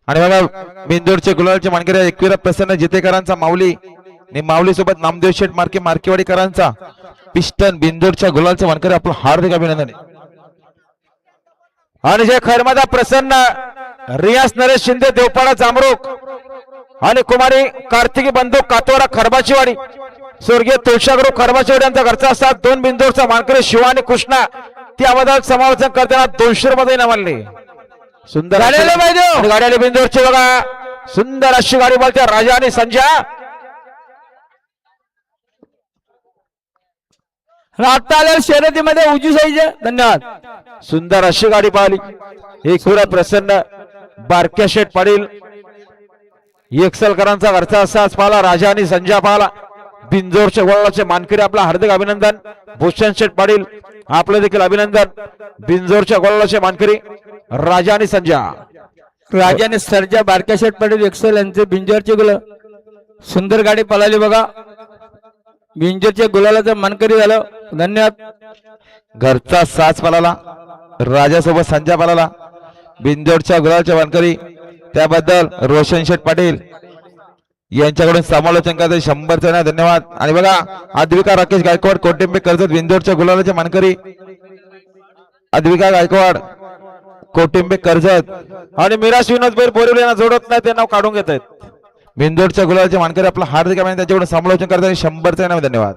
आणि बघा बिंदोडचे गुलालचे मानकरी एकविरा प्रसन्न जितेकरांचा माऊली आणि माऊली सोबत नामदेव शेठ मार्के मार्केवाडीकरांचा पिस्टन बिंदोडच्या गुलालचे मानकरी आपलं हार्दिक अभिनंदन आहे. आणि जे खैरमादा प्रसन्न रियास नरेश शिंदे देवपाडा जामरोग आणि कुमारी कार्तिकी बंधू कातोरा खरबाचीवाडी स्वर्गीय तुळशागुरु खरबाचीवाडी यांचा घरचा असतात 2 बिंदोडचा मानकरी शिवा आणि कृष्णा ती आवाजात समालोचन करताना 200 रुपये नामानले. सुंदर गाडी आली बिंदोडची बघा सुंदर अशी गाडी बोलते राजा आणि संजय. आता आल्या शर्यतीमध्ये उजू साईज धन्यवाद. सुंदर अशी गाडी पाहिली एक पुरा प्रसन्न बारक्या शेठ पाटील एकसलकरांचा घरचा असाच पाहला राजा आणि संजय पाहला बिंजोरच्या गोळाचे मानकरी आपला हार्दिक अभिनंदन. भूषण शेठ पाटील आपलं देखील अभिनंदन. बिंजोरच्या गोळाचे मानकरी राजा आणि संजय. राजा आणि सर्जा बारक्या शेठ पाटील एक्सेल यांचे बिंजरचे गुलाल सुंदर गाडी पळाली बघा. बिंजरच्या गुलालाचं मानकरी झालं धन्यवाद. घरचा साच पाला राजासोबत संजय पाला बिंजोरच्या गुलालच्या मानकरी त्याबद्दल रोशन शेठ पाटील यांच्याकडून समालोचन करते 100 धन्यवाद. आणि बघा अद्विका राकेश गायकवाड कोटिंबे कर्जत बिंदोरच्या गुलालाच्या मानकरी अद्विका गायकवाड कोटिंबे कर्जत आणि मिराश विनोद बैर बोरिवली यांना जोडत नाही ते नाव काढून घेत आहेत. बिंदोरच्या गुलालाच्या मानकरी आपला हार्दिक अभिनंदन त्यांच्याकडून समालोचन करताना 100 धन्यवाद.